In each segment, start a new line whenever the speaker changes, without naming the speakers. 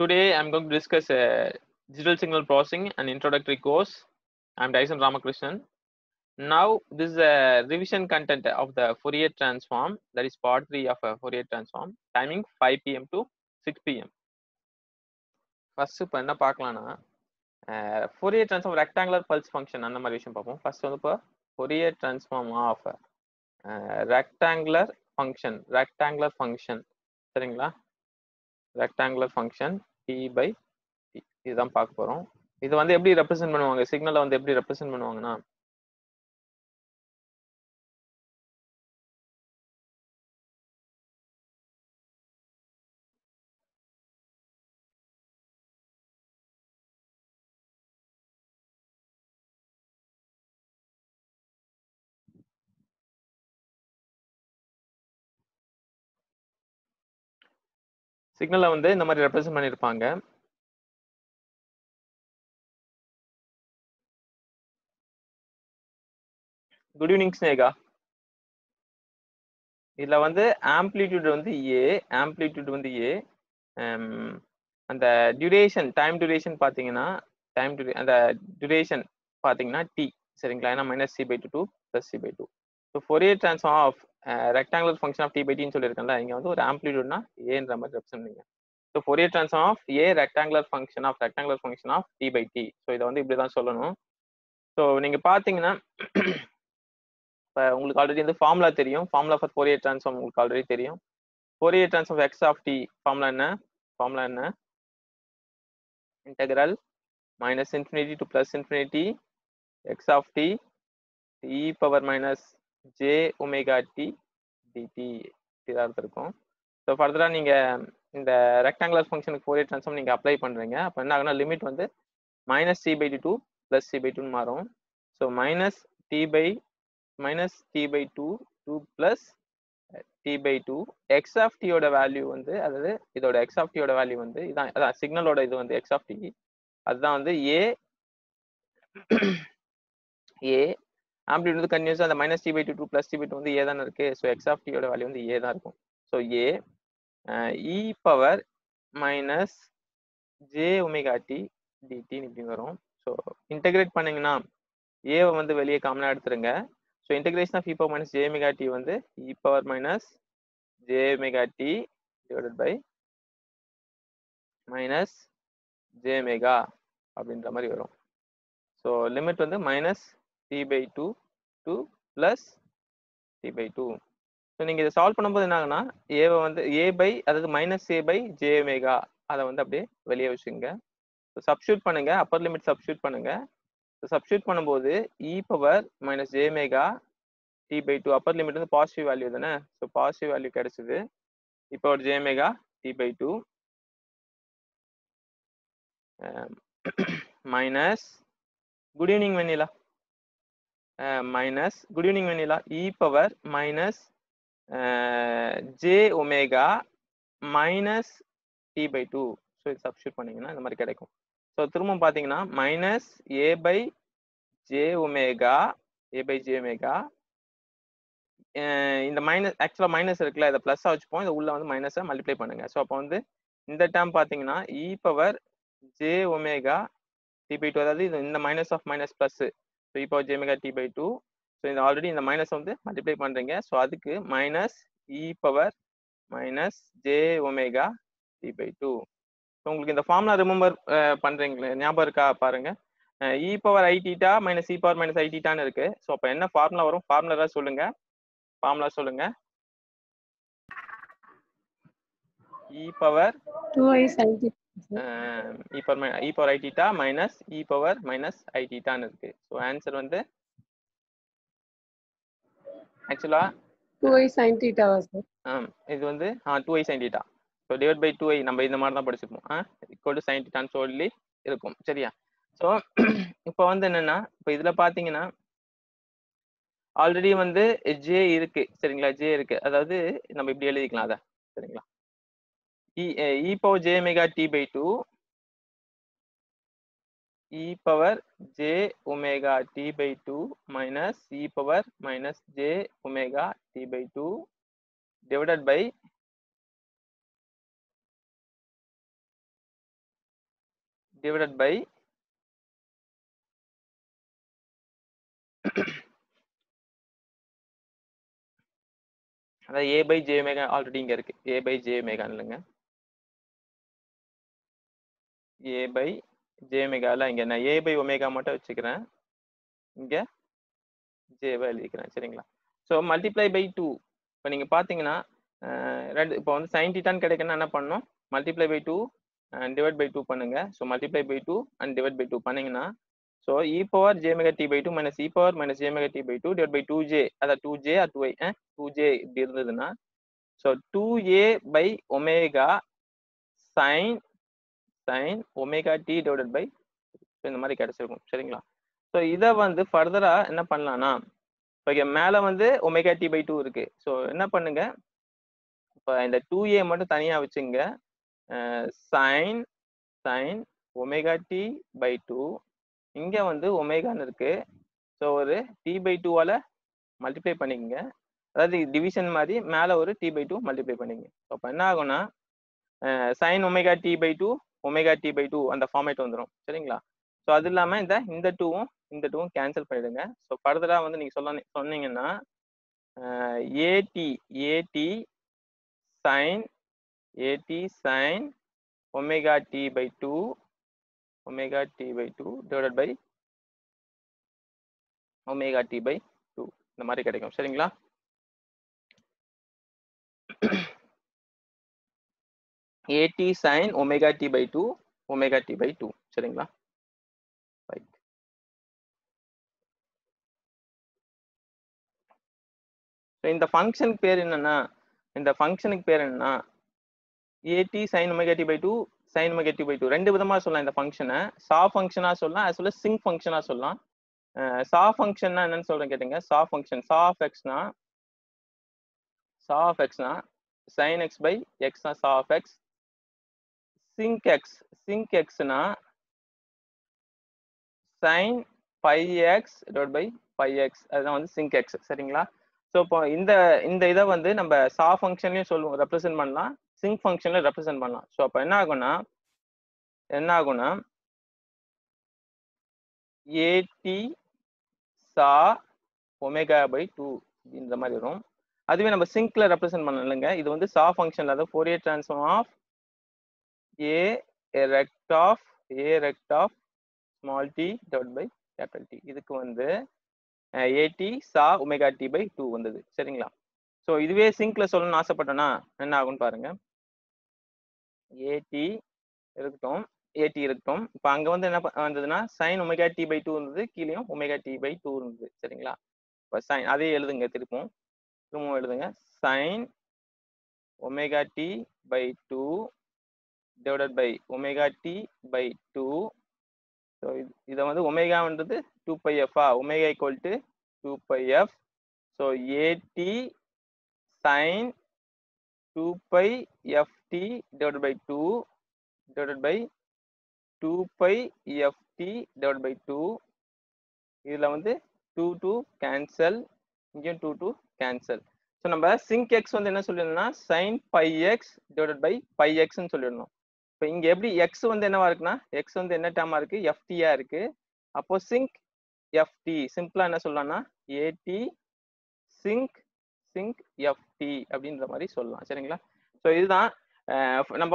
Today I'm going to discuss digital signal processing and introductory course. I'm Dyson Ramakrishnan. Now this is a revision content of the Fourier transform, that is part 3 of a Fourier transform, timing 5 p.m. to 6 p.m. First இப்போ என்ன பார்க்கலாம்னா Fourier transform rectangular pulse function அந்த மாதிரி விஷயம் பார்ப்போம். First வந்து இப்போ Fourier transform of rectangular function சரிங்களா? rectangular function t by t இதுதான் பார்க்க போறோம். இது வந்து எப்படி ரெப்ரசென்ட் பண்ணுவாங்க, சிக்னலை வந்து எப்படி ரெப்ரசென்ட் பண்ணுவாங்கன்னா சிக்னலை வந்து இந்த மாதிரி ரெப்ரசென்ட் பண்ணியிருப்பாங்க. Good evening Sneha. இதுல வந்து ஆம்ப்ளிடியூட் வந்து ஏ, அந்த டியூரேஷன் டைம் டியூரேஷன் பார்த்தீங்கன்னா அந்த டியூரேஷன் பார்த்தீங்கன்னா டி சரிங்களா? ஏன்னா -c/2 to +c/2. So Fourier transform of rectangular function of t/tன்னு சொல்லியிருக்கேன்ல, இங்க வந்து ஒரு ஆம்ப்ளிடியூட்னா ஏன்ற மாதிரி ரெப்ரசென்ட் பண்ணுங்க. So Fourier transform of a rectangular function of t/t. So இதை வந்து இப்படிதான் சொல்லணும். ஸோ நீங்க பார்த்தீங்கன்னா இப்போ உங்களுக்கு ஆல்ரெடி வந்து ஃபார்முலா தெரியும். ஃபார்முலா ஃபார் ஃபோரியர் ட்ரான்ஸ்ஃபார்ம் உங்களுக்கு ஆல்ரெடி தெரியும். Fourier transform x of t formula என்ன? Integral -∞ to +∞ x of t e power -j omega t dt இதாக இருக்கும். ஸோ ஃபர்தராக நீங்கள் இந்த ரெக்டாங்குலர் ஃபங்க்ஷனுக்கு ஃபோரியர் ட்ரான்ஸ்ஃபார்ம் நீங்கள் அப்ளை பண்ணுறீங்க. அப்போ என்ன ஆகுனா லிமிட் வந்து -c/2 to +c/2 மாறும். So -t/2 to +t/2 x of t ஓட வேல்யூ வந்து, அதாவது இதோட x of t ஓட வேல்யூ வந்து இதான், அதான் சிக்னலோட இது வந்து x of t, அதுதான் வந்து ஏ ஆம்ப்ளிடியூட் வந்து கன்டினியூஸா அந்த -t/2 to +t/2 வந்து ஏ தானே இருக்கு. ஸோ x of t ஓட வேல்யூ வந்து ஏ தான் இருக்கும். ஸோ ஏ e power -j omega t dt இப்படி வரும். ஸோ இன்டெகிரேட் பண்ணீங்கன்னா ஏவை வந்து வெளியே காமனா எடுத்துருங்க. So integration of e power -j omega t வந்து e power -j omega t divided by -j omega அப்படின்ற மாதிரி வரும். ஸோ லிமிட் வந்து -t/2 to +t/2. ஸோ நீங்கள் இதை சால்வ் பண்ணும்போது என்ன ஆகுனா ஏவை வந்து அதாவது -a/j omega அதை வந்து அப்படியே வெளியே வச்சுங்க. ஸோ சப்ஸ்டியூட் பண்ணுங்க, அப்பர் லிமிட் சப்ஸ்டியூட் பண்ணுங்க. சப்ஸ்டியூட் பண்ணும்போது e power -j omega t/2 upper limit வந்து பாசிட்டிவ் வேல்யூ தானே. ஸோ பாசிட்டிவ் வேல்யூ கிடைச்சது. e power j omega t/2 minus good evening Vennila e power -j omega -t/2. So இது substitute பண்ணீங்கன்னா இந்த மாதிரி கிடைக்கும். ஸோ திரும்ப பார்த்தீங்கன்னா -a/j omega இந்த ஆக்சுவலா மைனஸ் இருக்குல்ல, இதை பிளஸ் வச்சுப்போம், இதை உள்ள வந்து மைனஸை மல்டிப்ளை பண்ணுங்க. ஸோ அப்போ வந்து இந்த டேர்ம் பார்த்தீங்கன்னா e power j omega t/2, அதாவது இது இந்த minus of minus plus, so e power j omega t/2. So இந்த ஆல்ரெடி இந்த மைனஸ் வந்து மல்டிப்ளை பண்றீங்க. ஸோ அதுக்கு e power -j omega t/2. So உங்களுக்கு இந்த ஃபார்முலா ரிமெம்பர் பண்றீங்களே, ஞாபகம் இருக்கா பாருங்க. e power i theta - e power -i theta இருக்கு. ஸோ அப்போ என்ன ஃபார்முலா வரும்? ஃபார்முலா சொல்லுங்க. e power
2i sin theta
e power i theta minus e power -i theta இருக்கு. ஸோ ஆன்சர் வந்து ஆக்சுவலா
2i sin theta சார்.
இது வந்து 2i sin theta. So divide by 2i நம்ம இந்த மாதிரி தான் படிச்சிருப்போம். ஈக்குவல் டு sin theta சொல்லி இருக்கும். சரியா? ஸோ இப்போ வந்து என்னன்னா, இப்போ இதுல பாத்தீங்கன்னா ஆல்ரெடி வந்து ஜே இருக்கு சரிங்களா? ஜே இருக்கு, அதாவது நம்ம இப்படி எழுதிக்கலாம் அத சரிங்களா? e power j omega t/2 e power j omega t/2 minus e power -j omega t/2 divided by divided by அதாவது a by j omega already இங்க இருக்கு. a by j omega இல்லைங்க, a by j omega இல்ல, இங்க நான் a by omega மட்டும் வச்சுக்கிறேன், இங்க j by எழுதிக்கிறேன். சரிங்களா? So multiply by 2. இப்போ நீங்க பாத்தீங்கன்னா ரெண்டு, இப்போ வந்து sin தீட்டான்னு கிடைக்கணும்னா என்ன பண்ணணும், multiply by 2 and divide by 2 பண்ணுங்க. So multiply by 2 and divide by 2 பண்ணீங்கன்னா, so e power j omega t by 2 minus e power minus j omega t by 2 divided by 2j, அதாவது 2j or 2i 2j இப்படி இருந்ததுன்னா, so 2a by omega sin omega t divided by இந்த மாதிரி கிடைச்சிருக்கும். சரிங்களா? So இதை வந்து ஃபர்தரா என்ன பண்ணலாம்னா, இப்போ மேல வந்து ஒமேகா டி பை 2 இருக்கு. ஸோ என்ன பண்ணுங்க, இப்போ இந்த 2a மட்டும் தனியா வச்சுங்க. sin ஒமேகா டி பை 2, இங்க வந்து ஒமேகான்னு இருக்கு. ஸோ ஒரு டி பை 2வால மல்டிப்ளை பண்ணிக்கங்க. அதாவது டிவிஷன் மாதிரி மேல ஒரு டி பை 2 மல்டிப்ளை பண்ணிக்கங்க. அப்போ என்ன ஆகும்னா sin omega t by 2 omega t by 2 அந்த ஃபார்மேட் வந்துடும். சரிங்களா? ஸோ அது இல்லாம இந்த 2வும் கேன்சல் பண்ணிடுங்க. ஸோ ஃபர்தரா வந்து நீங்க சொன்னீங்கன்னா A T sin omega t by 2 divided by omega t by 2 இந்த மாதிரி கிடைக்கும். சரிங்களா? at sin omega t by 2 omega t by 2. சரிங்களா? ரைட். இந்த ஃபங்க்ஷனுக்கு பேர் என்னன்னா, at sin omega t by 2 sin omega t by 2 ரெண்டு விதமா சொல்லலாம். இந்த ஃபங்க்ஷனை சா ஃபங்க்ஷனா சொல்லலாம், as well as சிங்க் ஃபங்க்ஷனா சொல்லலாம். சா ஃபங்க்ஷன்னா என்னன்னு சொல்றேன் கேட்டுங்க. சா ஃபங்க்ஷன் சா ஆஃப் எக்ஸ்னா sin x by x னா சா ஆஃப் எக்ஸ். சிங்க் எக்ஸ்னா sin pi x divided by pi x, அதுதான் வந்து சிங்க் எக்ஸ். சரிங்களா? ஸோ இப்போ இந்த இதை வந்து நம்ம சா ஃபங்க்ஷன்லயும் சொல்லுவோம், ரெப்ரசென்ட் பண்ணலாம், சிங்க் ஃபங்க்ஷன்ல ரெப்ரசென்ட் பண்ணலாம். ஸோ அப்போ என்ன ஆகும்னா at சா ஒமேகா பை 2 இந்த மாதிரி வரும். அதுவே நம்ம சிங்க்ல ரெப்ரசென்ட் பண்ணலாம் இல்லைங்க. இது வந்து சா ஃபங்க்ஷன்ல, அதாவது Fourier transform of a rect of small t divided by capital T. இதுக்கு வந்து at சா ஒமேகா டி பை 2 வந்தது. சரிங்களா? ஸோ இதுவே சிங்க்ல சொல்லணும்னு ஆசைப்பட்டோம்னா என்ன ஆகும்னு பாருங்க. at இருக்கட்டும், இப்போ அங்க வந்து என்ன வந்ததுன்னா sin ஒமேகா டி பை 2 இருந்தது, கீழேயும் ஒமேகா டி பை 2 இருந்தது. சரிங்களா? இப்போ சைன் அதே எழுதுங்க, திரும்பவும் எழுதுங்க. sin omega t by 2 divided by omega t by 2. So இதை வந்து ஒமேகான்றது 2πf, omega equal to 2πf. So at sin 2πft divided by 2 divided by 2πft divided by 2. இதுல வந்து 2 கேன்சல், இங்கேயும் 2 கேன்சல். ஸோ நம்ம சிங்க் எக்ஸ் வந்து என்ன சொல்லிடணும்னா sin πx divided by πx ன்னு சொல்லிடணும். இப்போ இங்க எப்படி எக்ஸ் வந்து என்னவா இருக்குன்னா, எக்ஸ் வந்து என்ன டேர்மா இருக்கு, எஃப்டியா இருக்கு. அப்போ சிங்க் எஃப்டி சிம்பிளா என்ன சொல்லலாம்னா ஏடி சிங்க் எஃப்டி அப்படின்ற மாதிரி சொல்லலாம். சரிங்களா? ஸோ இதுதான் நம்ம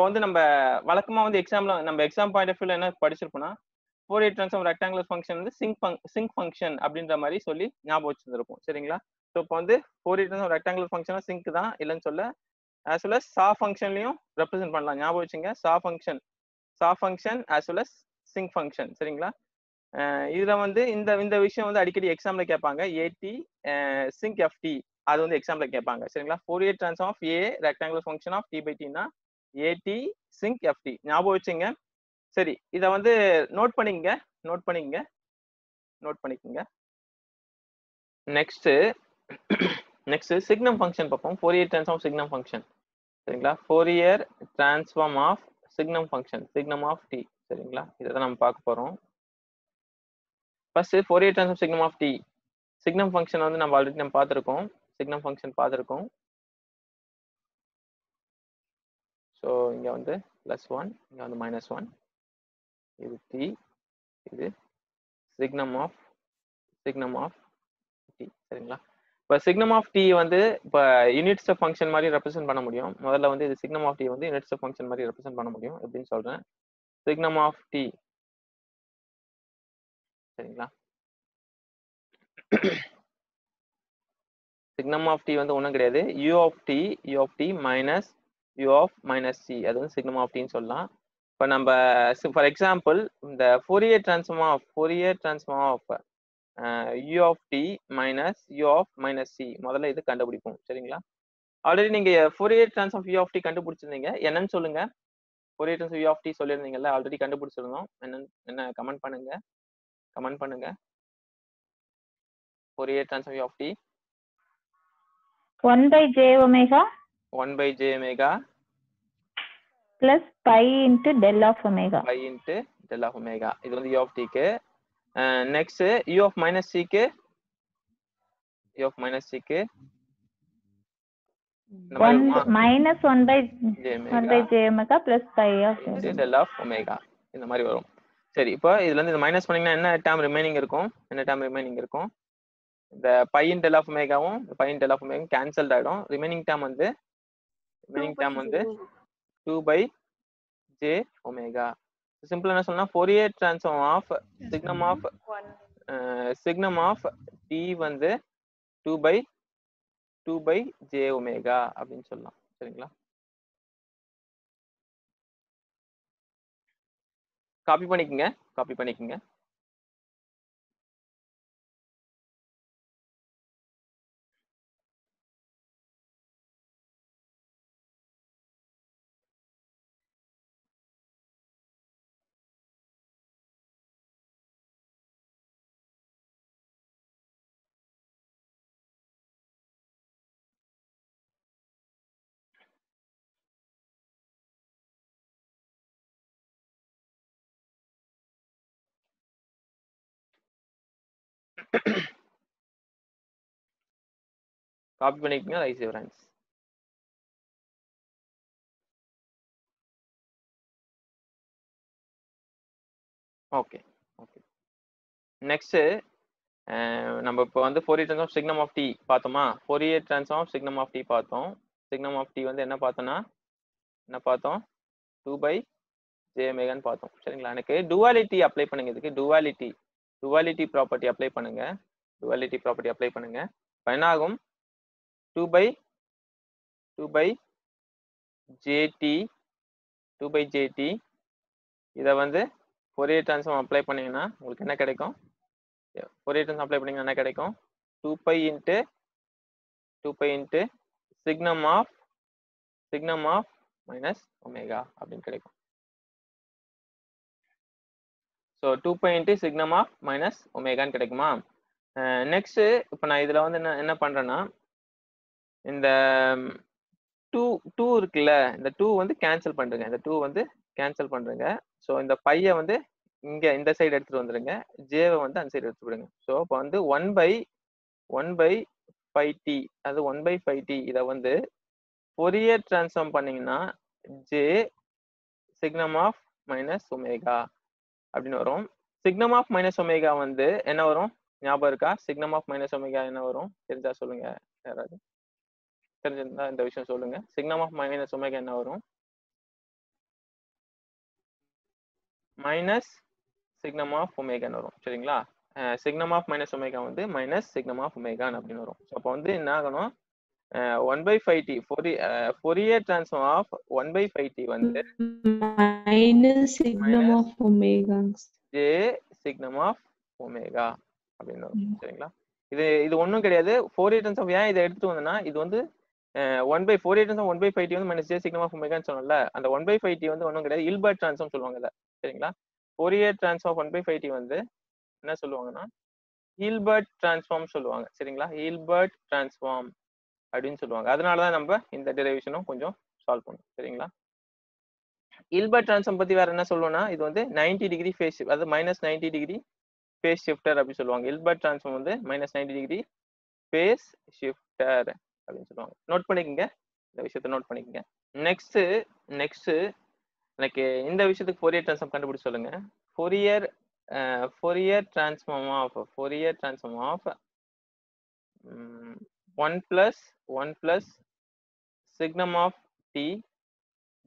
வழக்கமா வந்து எக்ஸாம் பாயிண்ட் ஆஃப் வியூல என்ன படிச்சிருப்போம்னா, ஃபோரியர் ட்ரான்ஸ்ஃபார்ம் ரெக்டாங்குலர் ஃபங்க்ஷன் வந்து சிங்க் ஃபங்க்ஷன் அப்படின்ற மாதிரி சொல்லி ஞாபகம் வச்சிருப்போம். சரிங்களா? ஸோ இப்போ வந்து ஃபோரியர் ட்ரான்ஸ்ஃபார்ம் ரெக்டாங்குலர் ஃபங்க்ஷனா சிங்க் தான், இல்லைன்னு சொல்ல, as well as சா ஃபங்க்ஷன்லயும் ரெப்ரசென்ட் பண்ணலாம். ஞாபகம் வச்சுங்க, சா function as well as sinc function. சரிங்களா? இதுல வந்து இந்த விஷயம் வந்து அடிக்கடி எக்ஸாம்ல கேட்பாங்க. ஏடி சிங்க் எஃப்டி அது வந்து எக்ஸாம்ல கேட்பாங்க. சரிங்களா? Fourier transform of a rectangular function of t by டினா ஏடி சிங்க் எஃப்டி ஞாபகம் வச்சுங்க. சரி, இதை வந்து நோட் பண்ணிக்கங்க. நெக்ஸ்ட் சிக்னம் ஃபங்க்ஷன் பார்ப்போம். Fourier transform signum function. சரிங்களா? Fourier transform of signum function, signum of t. சரிங்களா? இதை தான் நம்ம பார்க்க போறோம். First Fourier transform signum of t. Signum function வந்து நம்ம ஆல்ரெடி பார்த்துருக்கோம். ஸோ இங்க வந்து +1, இங்க வந்து -1. இது t, இது சிக்னம் ஆஃப் t. சரிங்களா? இப்போ சிக்னம் ஆஃப் t வந்து இப்போ யூனிட் ஸ்டெப் ஃபங்க்ஷன் மாதிரி ரெப்ரசென்ட் பண்ண முடியும். முதல்ல வந்து இது சிக்னம் ஆஃப் t வந்து யூனிட் ஸ்டெப் ஃபங்க்ஷன் மாதிரி ரெப்ரசென்ட் பண்ண முடியும். எப்படின்னு சொல்றேன். சிக்னம் ஆஃப் t, சரிங்களா? சிக்னம் ஆஃப் t வந்து ஒன்றும் கிடையாது. u of t minus u of minus c, அது வந்து சிக்னம் ஆஃப் tன்னு சொல்லலாம். இப்போ நம்ம ஃபார் எக்ஸாம்பிள் இந்த Fourier transform of u of t minus u of minus c, முதல்ல இது கண்டுபிடிப்போம். சரிங்களா? ஆல்ரெடி நீங்க Fourier transform u of t கண்டுபிடிச்சிருந்தீங்க. என்னன்னு சொல்லுங்க. Fourier transform u of t சொல்லியிருந்தீங்கல்ல, ஆல்ரெடி கண்டுபிடிச்சிருந்தோம். என்ன கமெண்ட் பண்ணுங்க. Fourier transform u of t
1 by j omega
1 by j omega
plus pi into del of omega.
pi into del of omega. இது வந்து u of t க்கு. Next u of minus c க்கு
minus 1 by j omega plus pi of
del of omega இந்த மாதிரி வரும். சரி, இப்போ இதுல இருந்து மைனஸ் பண்ணீங்கன்னா என்ன டேர்ம் ரிமைனிங் இருக்கும்? இந்த pi in del of omegaவும் pi in del of omega cancelled ஆயிடும். ரிமைனிங் டேர்ம் வந்து 2 by j omega. சிம்பிளா என்ன சொல்லலாம், Fourier transform of signum of t வந்து 2 by j omega அப்படின்னு சொல்லலாம். சரிங்களா? காப்பி பண்ணிக்கங்க. காப்பி பண்ணிக்கங்க, raise your hands. Okay. Next நம்ம இப்போ வந்து Fourier transform signum of t பார்த்தோமா? Fourier transform signum of t பார்த்தோம். சிக்னம் ஆஃப் t வந்து என்ன பார்த்தோம்? 2 by j omega ன்னு பார்த்தோம். சரிங்களா? எனக்கு டுவாலிட்டி அப்ளை பண்ணுங்க. இதுக்கு டுவாலிட்டி ப்ராப்பர்ட்டி அப்ளை பண்ணுங்க. என்ன ஆகும்? 2 by jt இதை வந்து ஃபோரியர் ட்ரான்ஸ்ஃபார்ம் அப்ளை பண்ணீங்கன்னா உங்களுக்கு என்ன கிடைக்கும்? ஃபோரியர் ட்ரான்ஸ்ஃபார்ம் அப்ளை பண்ணீங்கன்னா என்ன கிடைக்கும்? 2 pi into signum of minus omega அப்படின்னு கிடைக்கும். So 2 pi into signum of minus ஒமேகான்னு கிடைக்குமா? நெக்ஸ்ட் இப்போ நான் இதுல வந்து என்ன பண்றேன்னா, இந்த 2 இருக்குல்ல, இந்த 2 வந்து கேன்சல் பண்றேங்க. ஸோ இந்த பையை வந்து இங்க இந்த சைடு எடுத்துட்டு வந்துருங்க, ஜேவை வந்து அந்த சைடு எடுத்து விடுங்க. ஸோ இப்போ வந்து 1 by 5t, அது 1 by 5t இதை வந்து ஃபோரியர் ட்ரான்ஸ்ஃபார்ம் பண்ணீங்கன்னா j signum of minus omega அப்படின்னு வரும். சிக்னம் ஆஃப் மைனஸ் ஒமேகா வந்து என்ன வரும்? ஞாபகம் இருக்கா? சிக்னம் ஆஃப் மைனஸ் ஒமேகா என்ன வரும்? தெரிஞ்சா சொல்லுங்க. யாராவது தெரிஞ்சிருந்தா இந்த விஷயம் சொல்லுங்க. சிக்னம் ஆஃப் மைனஸ் ஒமேகா என்ன வரும்? மைனஸ் சிக்னம் ஆஃப் ஒமேகான்னு வரும். சரிங்களா? சிக்னம் ஆஃப் மைனஸ் ஒமேகா வந்து மைனஸ் சிக்னம் ஆஃப் ஒமேகான் அப்படின்னு வரும். ஸோ அப்போ வந்து என்ன ஆகணும்? 1 by 5t Fourier transform of 1 by 5t வந்து
minus signum of omega
j signum of omega அப்படின்னு வரும். சரிங்களா? இது ஒன்றும் கிடையாது. ஃபோரியர் ட்ரான்ஸ்ஃபார்ம் ஏன் இதை எடுத்துட்டு வந்தேன்னா, இது வந்து 1 by Fourier transform 1 by 5t வந்து மைனஸ் j சிக்னம் ஆஃப் ஒமேகான்னு சொன்னோம்ல, அந்த 1 by 5t வந்து ஒன்றும் கிடையாது, ஹில்பர்ட் ட்ரான்ஸ்ஃபார்ம் சொல்லுவாங்க இதை. சரிங்களா? ஃபோரியர் ட்ரான்ஸ்ஃபார்ம் 1 by 5t வந்து என்ன சொல்லுவாங்கன்னா ஹில்பர்ட் ட்ரான்ஸ்ஃபார்ம் சொல்லுவாங்க. சரிங்களா? ஹில்பர்ட் ட்ரான்ஸ்ஃபார்ம் அப்படின்னு சொல்லுவாங்க. அதனாலதான் நம்ம இந்த டெரிவேஷனும் கொஞ்சம் சால்வ் பண்ணும். சரிங்களா? ஹில்பர்ட் ட்ரான்ஸ்ஃபார்ம் பத்தி வேற என்ன சொல்லுவோம்னா, இது வந்து 90 டிகிரி ஃபேஸ், அதாவது மைனஸ் 90 டிகிரி ஃபேஸ் ஷிஃப்டர் அப்படின்னு சொல்லுவாங்க. ஹில்பர்ட் ட்ரான்ஸ்ஃபார்ம் வந்து மைனஸ் 90 டிகிரி ஃபேஸ் ஷிஃப்டர் அப்படின்னு சொல்லுவாங்க. நோட் பண்ணிக்கங்க, இந்த விஷயத்தை நோட் பண்ணிக்கங்க. நெக்ஸ்ட் எனக்கு இந்த விஷயத்துக்கு ஃபோரியர் ட்ரான்ஸ்ஃபார்ம் கண்டுபிடிச்சு சொல்லுங்க. Fourier transform of 1 plus signum of t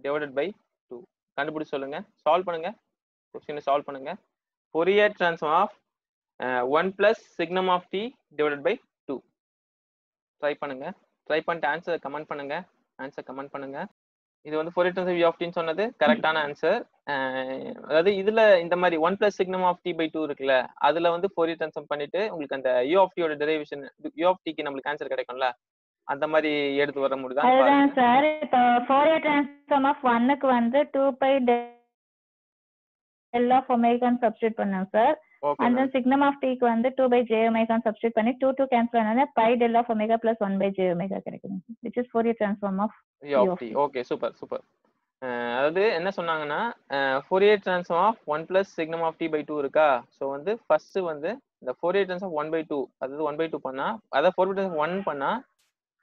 divided by 2. கண்டுபிடிச்சு சொல்லுங்க, சால்வ் பண்ணுங்க, கொஸ்டினை சால்வ் பண்ணுங்க. Fourier transform of 1 plus signum of t divided by 2. Try பண்ணுங்க, ட்ரை பண்ணிட்டு ஆன்சர் கமெண்ட் பண்ணுங்க. இது வந்து Fourier transform v of t ன்னு சொன்னது கரெக்டான ஆன்சர். அதாவது இதுல இந்த மாதிரி 1 plus signum of t by 2 இருக்குல்ல, அதுல வந்து Fourier transform பண்ணிட்டு உங்களுக்கு அந்த u of t ஓட டெரிவேஷன் u of t க்கு நம்மளுக்கு ஆன்சர் கிடைக்கும்ல, அந்த மாதிரி எடுத்து வர முடியுதா?
அதுதான் சார். இப்போ Fourier transform of 1 க்கு வந்து 2 pi del of omega ன்னு சப்ஸ்டிட்யூட் பண்ணோம் sir. and then signum of t க்கு வந்து 2 by j omega ன்னு சப்ஸ்டிட்யூட் பண்ணி 2 cancel ஆனதால pi del of omega plus 1 by j omega கிடைக்கும், which is Fourier transform of
u of t. Okay, super. அதாவது என்ன சொன்னாங்கன்னா Fourier transform of 1 plus signum of t by 2 இருக்கா. So வந்து first வந்து இந்த Fourier transform 1 by 2, அதாவது 1 by 2 பண்ணா, அதாவது Fourier transform 1 பண்ணா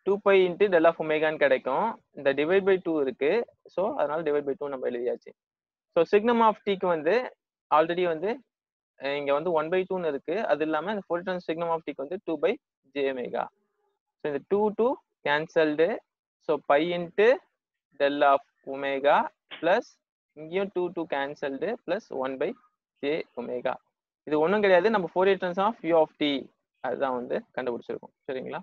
2 pi into del of omega ன்னு கிடைக்கும். இந்த டிவைட் பை 2 இருக்கு, ஸோ அதனால டிவைட் பை 2 நம்ம எழுதியாச்சு. ஸோ signum of t க்கு வந்து ஆல்ரெடி வந்து இங்க வந்து 1 by 2 இருக்கு. அது இல்லாம இந்த Fourier transform signum of t க்கு வந்து 2 by j omega. ஸோ இந்த 2 cancelled. So pi into del of omega plus இங்கேயும் 2 cancelled plus 1 by j omega. இது ஒன்றும் கிடையாது, நம்ம Fourier transform of u of t அதுதான் வந்து கண்டுபிடிச்சிருக்கோம். சரிங்களா?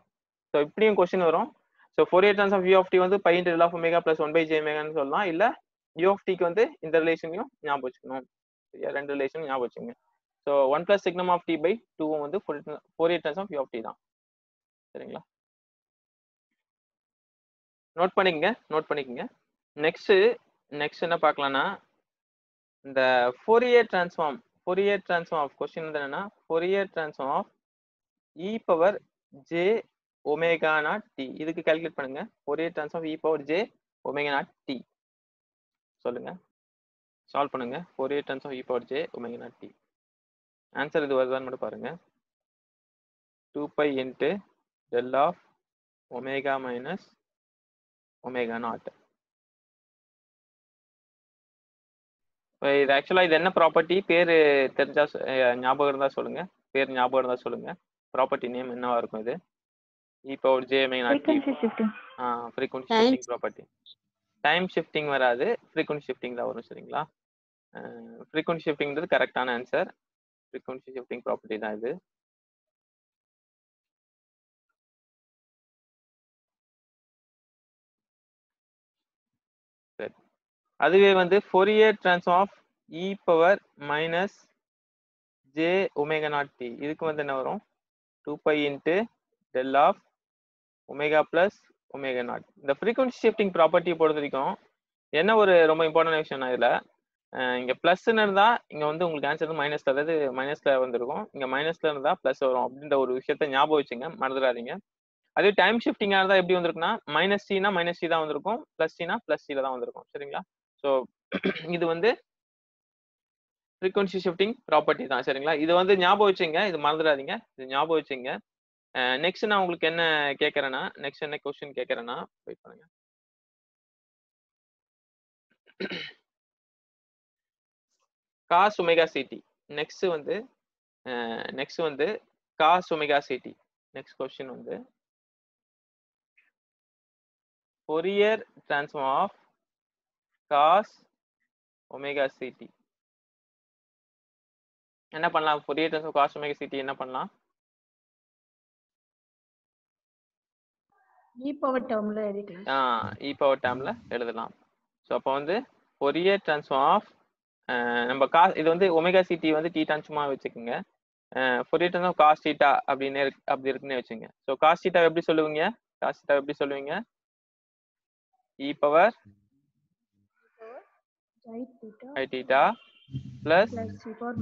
ஸோ இப்படியும் கொஸ்டின் வரும். So Fourier transform of u of t வந்து pi into del of omega plus 1 by j omega ன்னு சொல்லலாம். இல்ல u of t க்கு வந்து இந்த ரிலேஷனையும் ஞாபகம் வச்சுக்கணும். சரியா? ரெண்டு ரிலேஷன் ஞாபகம் வச்சுங்க. So 1 plus signum of t by 2 வந்து Fourier transform of u of t தான். சரிங்களா? நோட் பண்ணிக்கங்க. நெக்ஸ்ட் என்ன பார்க்கலாம்னா, இந்த Fourier transform of கொஸ்டின் வந்து என்னன்னா Fourier transform of e power j omega naught t. இதுக்கு கால்குலேட் பண்ணுங்க. Fourier transform of e power j omega naught t சொல்லுங்க, சால்வ் பண்ணுங்க. Fourier transform of e power j omega naught t answer இது வருதான்னு மட்டும் பாருங்க. 2 pi into del of omega minus omega naught. இது ஆக்சுவலா இது என்ன ப்ராப்பர்ட்டி, பேரு தெரிஞ்சா ஞாபகம் இருந்தா சொல்லுங்க. ப்ராப்பர்ட்டி நேம் என்னவா இருக்கும்? இது e power j omega naught t. frequency shifting property. Time shifting வராது, frequency shifting தான் வரும். சரிங்களா? frequency shiftingன்றது கரெக்டான ஆன்சர். frequency shifting ப்ராப்பர்ட்டி தான் இது. சரி, அதுவே வந்து Fourier transform of e power minus j omega naught t. இதுக்கு வந்து என்ன வரும்? 2 pi into del of omega plus omega naught. இந்த frequency shifting ப்ராப்பர்ட்டி பொறுத்த வரைக்கும் என்ன ஒரு ரொம்ப இம்பார்ட்டன்ட் விஷயம்னா, இதுல இங்க பிளஸ்ன்னு இருந்தா இங்க வந்து உங்களுக்கு ஆன்சர் வந்து மைனஸ்ல, அதாவது மைனஸ்ல வந்திருக்கும். இங்க மைனஸ்ல இருந்தா பிளஸ் வரும் அப்படின்ற ஒரு விஷயத்த ஞாபகம் வச்சுங்க, மறந்துடாதீங்க. அதே டைம் ஷிஃப்டிங்கா இருந்தா எப்படி வந்திருக்குன்னா மைனஸ் சி தான் வந்திருக்கும், பிளஸ் சினா பிளஸ் சில தான் வந்திருக்கும். சரிங்களா? ஸோ இது வந்து frequency shifting ப்ராப்பர்ட்டி தான். சரிங்களா? இது வந்து ஞாபகம் வச்சுங்க, இது மறந்துடாதீங்க, இது ஞாபகம் வச்சுங்க. நெக்ஸ்ட் நான் உங்களுக்கு என்ன கேட்கறேன்னா, நெக்ஸ்ட் என்ன கொஸ்டின் கேட்கறேன்னா, வெயிட் பண்ணுங்க. cos omega ct. நெக்ஸ்ட் வந்து cos omega ct. Next question வந்து Fourier transform of cos omega ct. என்ன பண்ணலாம்? Fourier transform cos omega ct என்ன பண்ணலாம்?
e power termல எழுதிக்கலாம்.
e power termல எழுதலாம். சோ அப்ப வந்து Fourier transform of நம்ம இது வந்து omega ct வந்து தீட்டான்னு சும்மா வச்சுக்கோங்க. Fourier transform cos theta அப்படி இருக்குன்னு வச்சுங்க. சோ cos theta எப்படி சொல்லுவீங்க? e power i theta plus
e power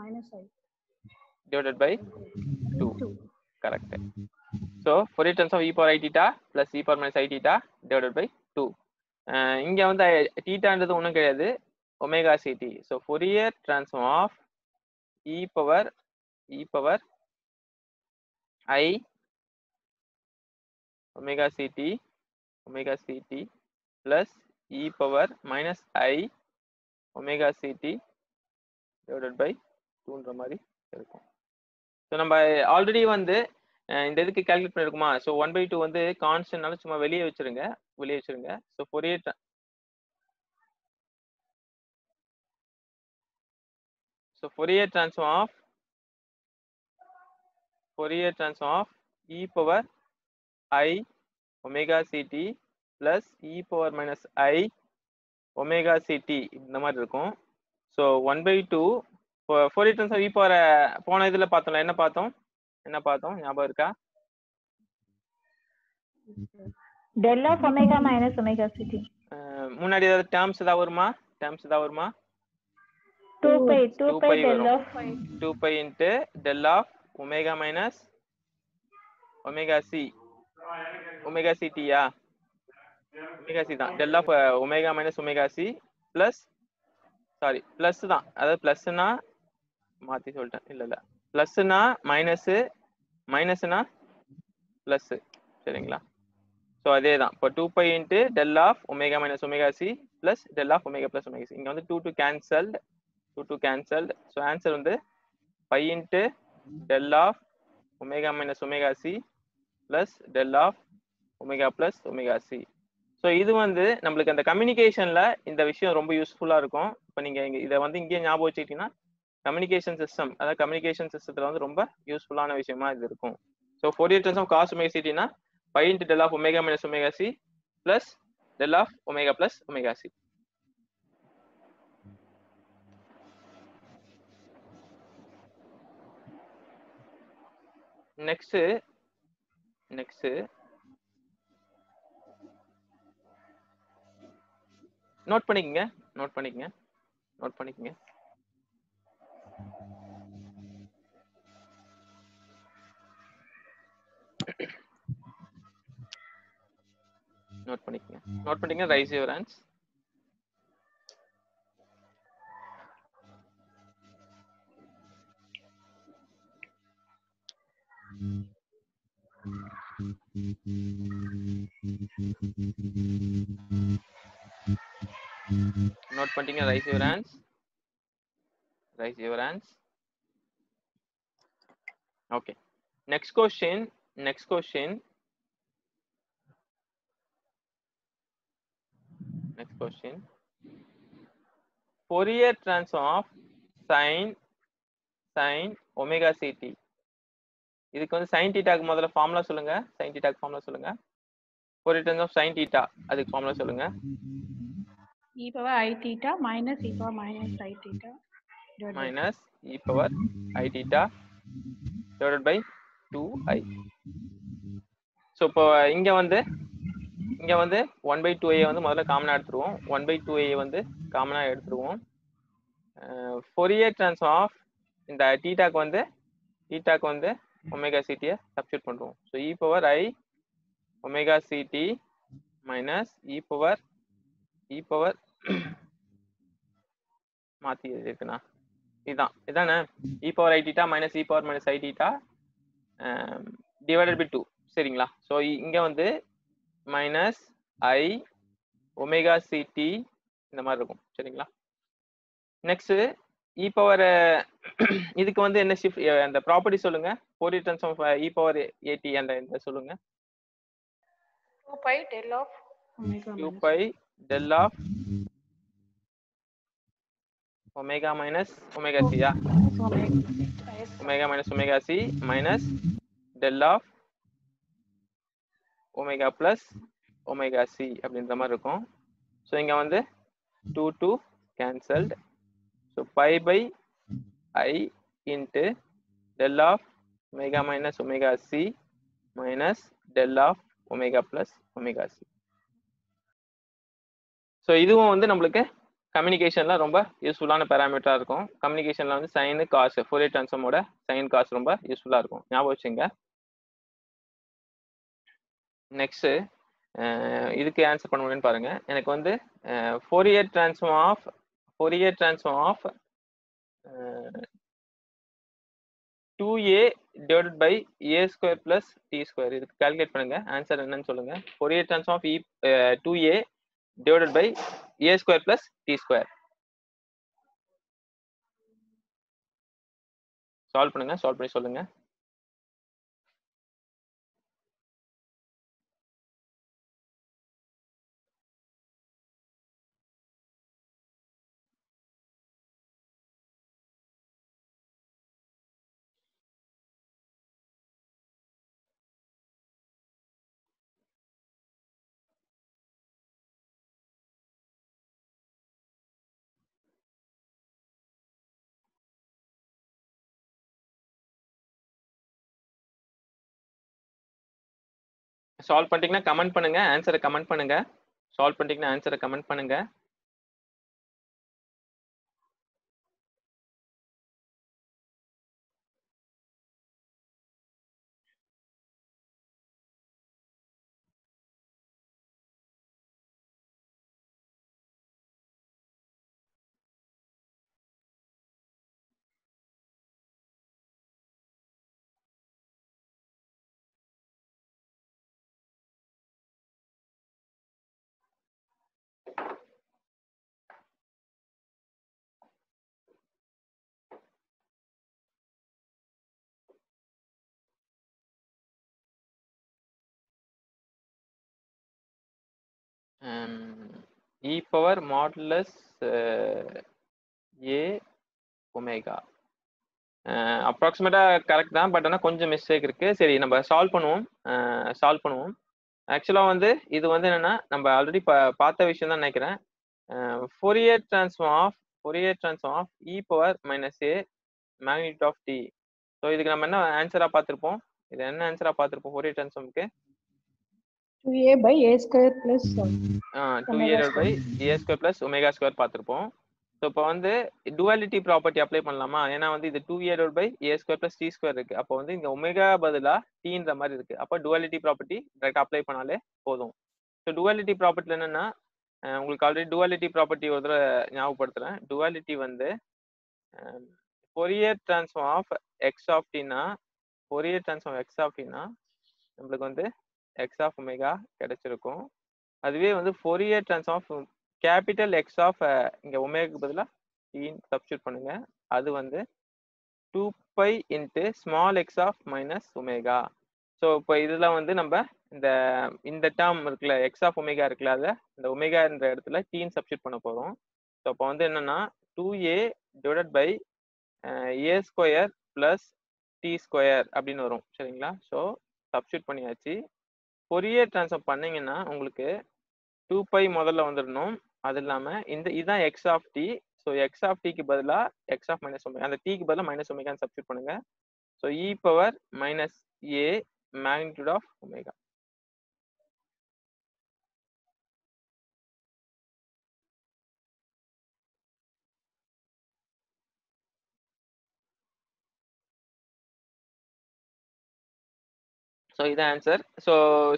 minus i
divided by 2. Correct. So Fourier transform e power i theta plus e power minus i theta divided by 2. இங்க வந்து thetaன்றது ஒண்ணும் கிடையாது, omega ct. So Fourier transform of e power i omega ct plus e power minus i omega ct divided by 2ன்ற மாதிரி இருக்கும். So நம்ம already வந்து இந்த இதுக்கு கால்குலேட் பண்ணிருக்குமா? ஸோ 1/2 வந்து கான்ஸ்டன்ட்னால சும்மா வெளியே வச்சிருங்க. So Fourier transform of e power I omega ct plus e power minus I omega ct இந்த மாதிரி இருக்கும். So 1/2 Fourier transform e power போன இதுல பார்த்தோம்ல, என்ன பார்த்தோம் ஞாபகம் இருக்கா?
del of omega minus omega ct.
முன்னாடி ஏதாவது டேர்ம்ஸ் ஏதாவது வருமா?
2 pi del of
2 pi into del of omega minus omega ct yeah? omega c தான். del of omega minus omega c plus plus தான். அதாவது பிளஸ்னா மாத்தி சொல்லிட்டேன். இல்ல பிளஸ்னா மைனஸ்னா பிளஸ். சரிங்களா? ஸோ அதே தான். இப்போ 2 pi into del of omega minus omega c plus del of omega plus omega c. இங்க வந்து 2 cancelled. ஸோ ஆன்சர் வந்து pi into del of omega minus omega c plus del of omega plus omega c. So இது வந்து நம்மளுக்கு அந்த கம்யூனிகேஷன்ல இந்த விஷயம் ரொம்ப யூஸ்ஃபுல்லா இருக்கும். இப்போ நீங்க இதை வந்து இங்கேயே ஞாபகம் வச்சுக்கிட்டீங்கன்னா கம்யூனிகேஷன் சிஸ்டம், அதாவது கம்யூனிகேஷன் சிஸ்டத்துல வந்து ரொம்ப யூஸ்ஃபுல்லான விஷயமா இது இருக்கும். So Fourier transform cos omega ct னா pi into del of omega minus omega c plus del of omega plus omega c. Next note பண்ணிக்கங்க. Raise your hands. நோட் பண்ணிட்டீங்க? Raise your hands. Okay, next question. Fourier transform of sin omega ct. இதுக்கு வந்து sin theta-க்கு முதல்ல formula சொல்லுங்க. Fourier transform of sin theta, அதுக்கு formula சொல்லுங்க.
e power I theta minus e power minus I theta
minus e power I theta divided by 2i. So இப்போ இங்க வந்து 1/2a வந்து முதல்ல காமனா எடுத்துருவோம். 1/2a வந்து காமனா எடுத்துருவோம். Fourier transform of இந்த தீட்டாக்கு வந்து ஒமேகா ct சப்ஸ்டிட்யூட் பண்றோம். So e power I omega ct minus e power மாத்தி இருக்குண்ணா, இதானே e power I theta minus e power minus I theta divided by 2. சரிங்களா? ஸோ இங்க வந்து minus I omega ct இந்த மாதிரி இருக்கும். சரிங்களா? நெக்ஸ்ட் e பவர் இதுக்கு வந்து என்ன ஷிஃப்ட் அந்த ப்ராப்பர்ட்டி சொல்லுங்க. Fourier transform of e power at அந்த சொல்லுங்க.
2 pi del of
omega minus omega c yeah? omega minus omega c minus del of omega plus omega c அப்படின்ற மாதிரி இருக்கும். ஸோ இங்க வந்து 2 cancelled. So pi by I into del of omega minus omega c minus del of omega plus omega c. So இதுவும் வந்து நம்மளுக்கு கம்யூனிகேஷன்ல ரொம்ப யூஸ்ஃபுல்லான பேராமீட்டரா இருக்கும். கம்யூனிகேஷன்ல வந்து சைனு காசு, Fourier transformோட சைன் காசு ரொம்ப யூஸ்ஃபுல்லா இருக்கும். ஞாபகம் வச்சுங்க. நெக்ஸ்ட் இதுக்கு ஆன்சர் பண்ண முடியும்னு பாருங்க. எனக்கு வந்து Fourier transform of 2a divided by a square plus t square. இதுக்கு கால்குலேட் பண்ணுங்க. ஆன்சர் என்னன்னு சொல்லுங்க. Fourier transform of 2a divided by a square plus t square. Solve பண்ணுங்க, சால்வ் பண்ணி சொல்லுங்க. சால்வ் பண்ணிட்டீங்கன்னா கமெண்ட் பண்ணுங்க, ஆன்சரை கமெண்ட் பண்ணுங்க. சால்வ் பண்ணிட்டீங்கன்னா ஆன்சரை கமெண்ட் பண்ணுங்க. E power modulus A omega அப்ராக்சிமேட்டா கரெக்ட் தான், பட் ஆனால் கொஞ்சம் மிஸ்டேக் இருக்கு. சரி, நம்ம சால்வ் பண்ணுவோம். ஆக்சுவலா வந்து இது வந்து என்னன்னா நம்ம ஆல்ரெடி பார்த்த விஷயம் தான் நினைக்கிறேன். Fourier transform of E power minus A magnitude of T. So இதுக்கு நம்ம என்ன ஆன்சரா பார்த்திருப்போம்? ஃபோரியர் ட்ரான்ஸ்ஃபார்முக்கு
2a by a square plus
2a by a square plus omega square பார்த்திருப்போம். ஸோ இப்போ வந்து டுவாலிட்டி ப்ராப்பர்ட்டி அப்ளை பண்ணலாமா? ஏன்னா வந்து இது 2a by a square plus t square இருக்கு. அப்போ வந்து இங்க ஒமேகா பதிலா டீன்ற மாதிரி இருக்கு. அப்போ டுவாலிட்டி ப்ராப்பர்ட்டி டைரக்டா அப்ளை பண்ணாலே போதும். ஸோ டுவாலிட்டி ப்ராப்பர்ட்டி என்னன்னா, உங்களுக்கு ஆல்ரெடி டுவாலிட்டி ப்ராப்பர்ட்டி ஒரு தடவை ஞாபகப்படுத்துறேன். டுவாலிட்டி வந்து Fourier transform of x of டீனா நம்மளுக்கு வந்து எக்ஸ் ஆஃப் ஒமேகா கிடைச்சிருக்கும். அதுவே வந்து Fourier transform of capital x of இங்க ஒமேகாக்கு பதிலாக டீன் சப்ஸ்டியூட் பண்ணுங்க. அது வந்து 2 pi into small x of minus omega. So இப்போ இதுல வந்து நம்ம இந்த டேர்ம் இருக்குல்ல, எக்ஸ் ஆஃப் ஒமேகா இருக்குல்ல, அதை இந்த ஒமேகான்ற இடத்துல டீன் சப்ஸ்டியூட் பண்ண போறோம். ஸோ அப்போ வந்து என்னன்னா 2a divided by a square plus t square அப்படின்னு வரும். சரிங்களா? ஸோ சப்ஸ்டியூட் பண்ணியாச்சு. ஃபோரியர் ட்ரான்ஸ்ஃபார்ம் பண்ணீங்கன்னா உங்களுக்கு 2 பை முதல்ல வந்துடணும். அது இல்லாம இதுதான் x of t. So x of டிக்கு பதிலாக எக்ஸ் ஆஃப் மைனஸ் ஒமேகா, அந்த டிக்கு பதிலாக மைனஸ் ஒமேகான்னு சப்ஸ்டியூட் பண்ணுங்க. So e power minus a magnitude of omega. So இதான் ஆன்சர். ஸோ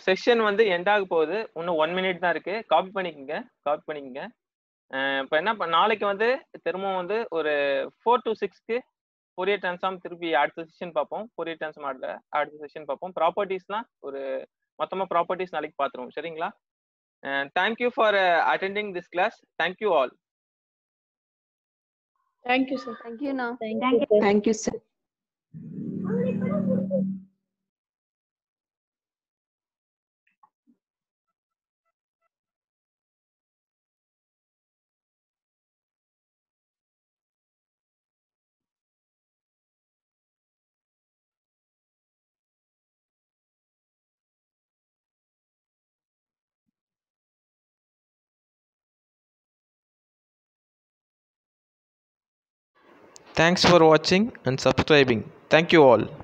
செஷன் வந்து எண்ட் ஆக போகுது. இன்னும் 1 மினிட் தான் இருக்கு. காப்பி பண்ணிக்கங்க. இப்போ என்ன நாளைக்கு வந்து திரும்பவும் வந்து ஒரு 4 to 6க்கு ஃபோரியர் ட்ரான்ஸ்ஃபார்ம் திருப்பி அடுத்த செஷன் பார்ப்போம். ஃபோரியர் ட்ரான்ஸ்ஃபார்ம் அடுத்த செஷன் பார்ப்போம். ப்ராப்பர்ட்டிஸ்லாம் ஒரு மொத்தமாக ப்ராப்பர்ட்டிஸ் நாளைக்கு பார்த்துருவோம். சரிங்களா? Thank you for attending this class. Thank you all.
Thank you, sir.
Thank you, now.
Thank you, sir.
Thanks for watching and subscribing. Thank you all.